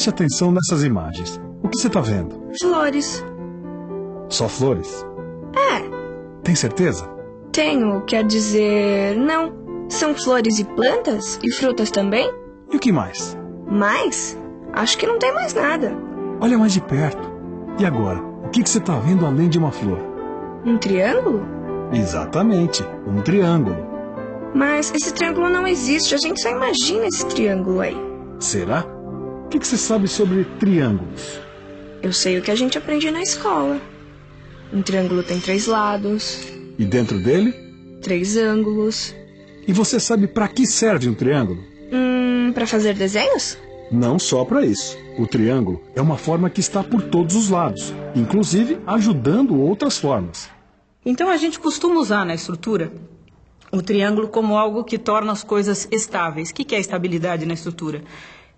Preste atenção nessas imagens. O que você está vendo? Flores. Só flores? É. Tem certeza? Tenho, quer dizer... Não. São flores e plantas? E frutas também? E o que mais? Mais? Acho que não tem mais nada. Olha mais de perto. E agora? O que você está vendo além de uma flor? Um triângulo? Exatamente, um triângulo. Mas esse triângulo não existe, a gente só imagina esse triângulo aí. Será? O que você sabe sobre triângulos? Eu sei o que a gente aprende na escola. Um triângulo tem 3 lados. E dentro dele? 3 ângulos. E você sabe para que serve um triângulo? Para fazer desenhos? Não só para isso. O triângulo é uma forma que está por todos os lados, inclusive ajudando outras formas. Então a gente costuma usar na estrutura o triângulo como algo que torna as coisas estáveis. O que é estabilidade na estrutura?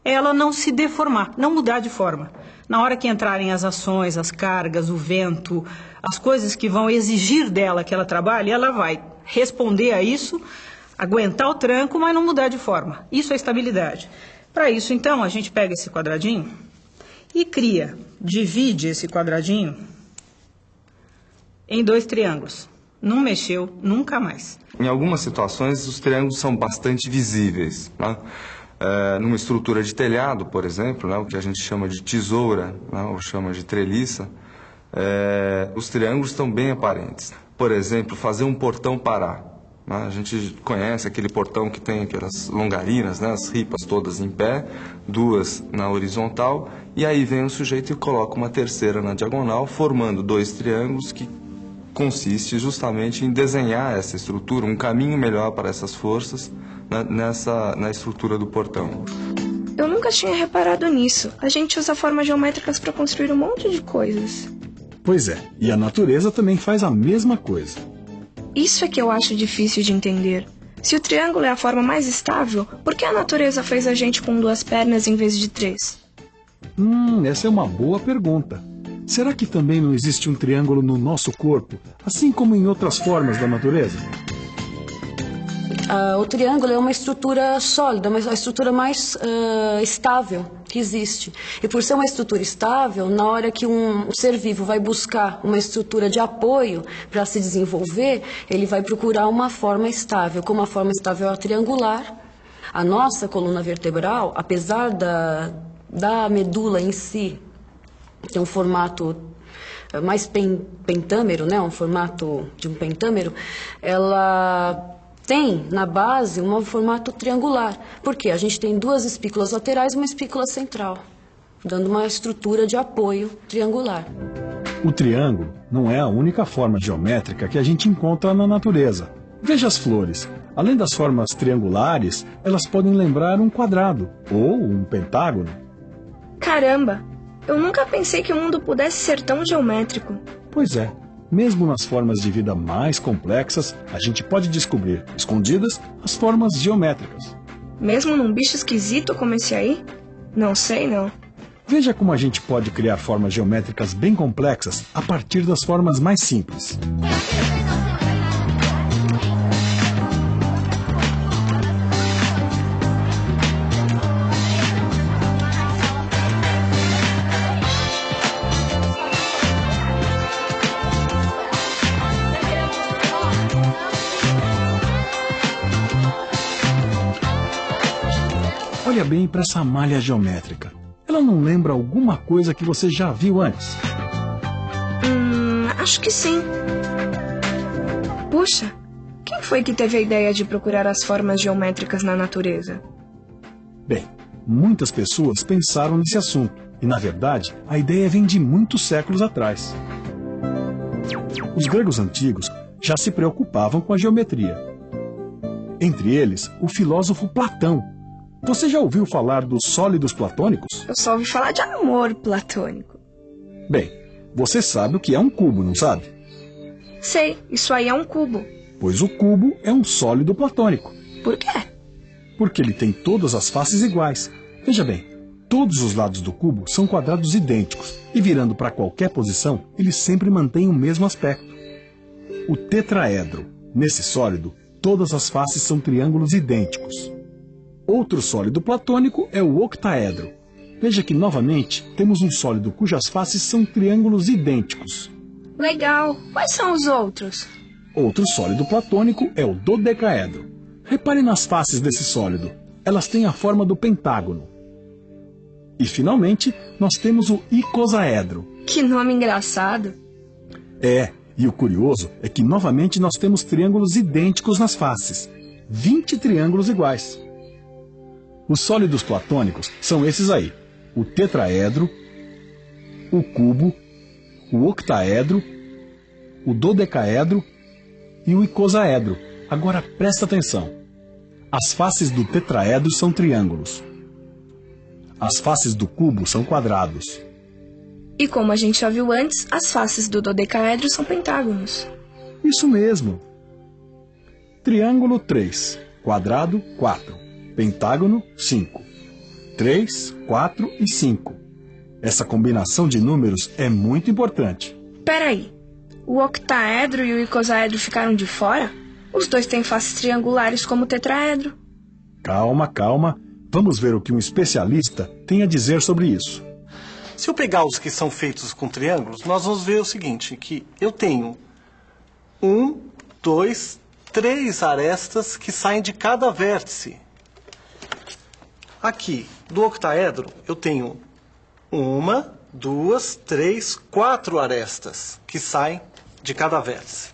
Ela não se deformar, não mudar de forma. Na hora que entrarem as ações, as cargas, o vento, as coisas que vão exigir dela que ela trabalhe, ela vai responder a isso, aguentar o tranco, mas não mudar de forma. Isso é estabilidade. Para isso, então, a gente pega esse quadradinho e divide esse quadradinho em 2 triângulos. Não mexeu nunca mais. Em algumas situações, os triângulos são bastante visíveis, né? Numa estrutura de telhado, por exemplo, né, o que a gente chama de tesoura, né, ou chama de treliça, os triângulos estão bem aparentes. Por exemplo, fazer um portão parar. Né? A gente conhece aquele portão que tem aquelas longarinas, né, as ripas todas em pé, 2 na horizontal, e aí vem o sujeito e coloca uma terceira na diagonal, formando 2 triângulos que consiste justamente em desenhar essa estrutura, um caminho melhor para essas forças na estrutura do portão. Eu nunca tinha reparado nisso. A gente usa formas geométricas para construir um monte de coisas. Pois é, e a natureza também faz a mesma coisa. Isso é que eu acho difícil de entender. Se o triângulo é a forma mais estável, por que a natureza fez a gente com 2 pernas em vez de 3? Essa é uma boa pergunta. Será que também não existe um triângulo no nosso corpo, assim como em outras formas da natureza? O triângulo é uma estrutura sólida, mas a estrutura mais estável que existe. E por ser uma estrutura estável, na hora que um ser vivo vai buscar uma estrutura de apoio para se desenvolver, ele vai procurar uma forma estável. Como a forma estável é a triangular, a nossa coluna vertebral, apesar da medula em si ter um formato mais pentâmero, né, um formato de um pentâmero, ela tem na base um formato triangular. Por quê? A gente tem 2 espículas laterais e uma espícula central, dando uma estrutura de apoio triangular. O triângulo não é a única forma geométrica que a gente encontra na natureza. Veja as flores. Além das formas triangulares, elas podem lembrar um quadrado ou um pentágono. Caramba! Eu nunca pensei que o mundo pudesse ser tão geométrico. Pois é. Mesmo nas formas de vida mais complexas, a gente pode descobrir, escondidas, as formas geométricas. Mesmo num bicho esquisito como esse aí? Não sei, não. Veja como a gente pode criar formas geométricas bem complexas a partir das formas mais simples. Olha bem para essa malha geométrica. Ela não lembra alguma coisa que você já viu antes? Acho que sim. Puxa, quem foi que teve a ideia de procurar as formas geométricas na natureza? Bem, muitas pessoas pensaram nesse assunto. E, na verdade, a ideia vem de muitos séculos atrás. Os gregos antigos já se preocupavam com a geometria. Entre eles, o filósofo Platão. Você já ouviu falar dos sólidos platônicos? Eu só ouvi falar de amor platônico. Bem, você sabe o que é um cubo, não sabe? Sei, isso aí é um cubo. Pois o cubo é um sólido platônico. Por quê? Porque ele tem todas as faces iguais. Veja bem, todos os lados do cubo são quadrados idênticos e virando para qualquer posição, ele sempre mantém o mesmo aspecto. O tetraedro. Nesse sólido, todas as faces são triângulos idênticos. Outro sólido platônico é o octaedro. Veja que, novamente, temos um sólido cujas faces são triângulos idênticos. Legal. Quais são os outros? Outro sólido platônico é o dodecaedro. Repare nas faces desse sólido. Elas têm a forma do pentágono. E, finalmente, nós temos o icosaedro. Que nome engraçado. E o curioso é que, novamente, nós temos triângulos idênticos nas faces. 20 triângulos iguais. Os sólidos platônicos são esses aí. O tetraedro, o cubo, o octaedro, o dodecaedro e o icosaedro. Agora presta atenção. As faces do tetraedro são triângulos. As faces do cubo são quadrados. E como a gente já viu antes, as faces do dodecaedro são pentágonos. Isso mesmo. Triângulo 3, quadrado 4, pentágono 5. 3, 4 e 5. Essa combinação de números é muito importante. Peraí, o octaedro e o icosaedro ficaram de fora? Os dois têm faces triangulares como o tetraedro. Calma, calma. Vamos ver o que um especialista tem a dizer sobre isso. Se eu pegar os que são feitos com triângulos, nós vamos ver o seguinte, que eu tenho 1, 2, 3 arestas que saem de cada vértice. Aqui, do octaedro, eu tenho 1, 2, 3, 4 arestas que saem de cada vértice.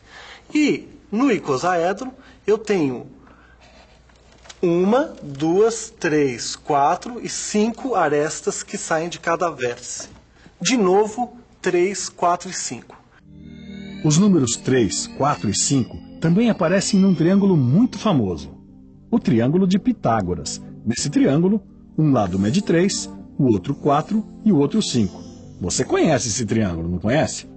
E no icosaedro, eu tenho 1, 2, 3, 4 e 5 arestas que saem de cada vértice. De novo, 3, 4 e 5. Os números 3, 4 e 5 também aparecem num triângulo muito famoso. O triângulo de Pitágoras. Nesse triângulo, um lado mede 3, o outro 4 e o outro 5. Você conhece esse triângulo, não conhece?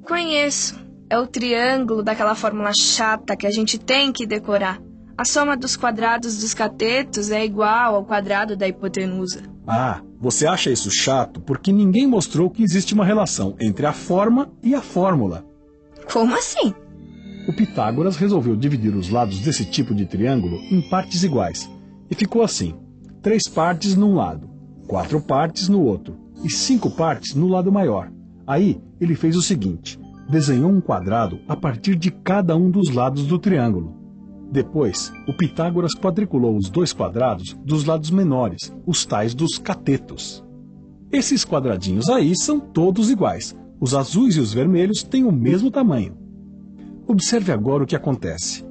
Conheço. É o triângulo daquela fórmula chata que a gente tem que decorar. A soma dos quadrados dos catetos é igual ao quadrado da hipotenusa. Ah, você acha isso chato porque ninguém mostrou que existe uma relação entre a forma e a fórmula. Como assim? O Pitágoras resolveu dividir os lados desse tipo de triângulo em partes iguais. E ficou assim: 3 partes num lado, 4 partes no outro e 5 partes no lado maior. Aí ele fez o seguinte: desenhou um quadrado a partir de cada um dos lados do triângulo. Depois, o Pitágoras quadriculou os 2 quadrados dos lados menores, os tais dos catetos. Esses quadradinhos aí são todos iguais. Os azuis e os vermelhos têm o mesmo tamanho. Observe agora o que acontece.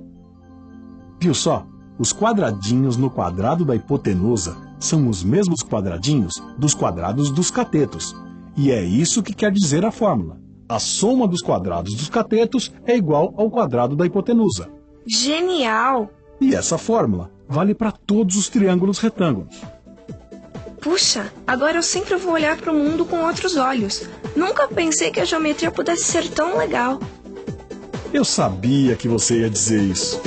Viu só? Os quadradinhos no quadrado da hipotenusa são os mesmos quadradinhos dos quadrados dos catetos. E é isso que quer dizer a fórmula. A soma dos quadrados dos catetos é igual ao quadrado da hipotenusa. Genial! E essa fórmula vale para todos os triângulos retângulos. Puxa, agora eu sempre vou olhar para o mundo com outros olhos. Nunca pensei que a geometria pudesse ser tão legal. Eu sabia que você ia dizer isso.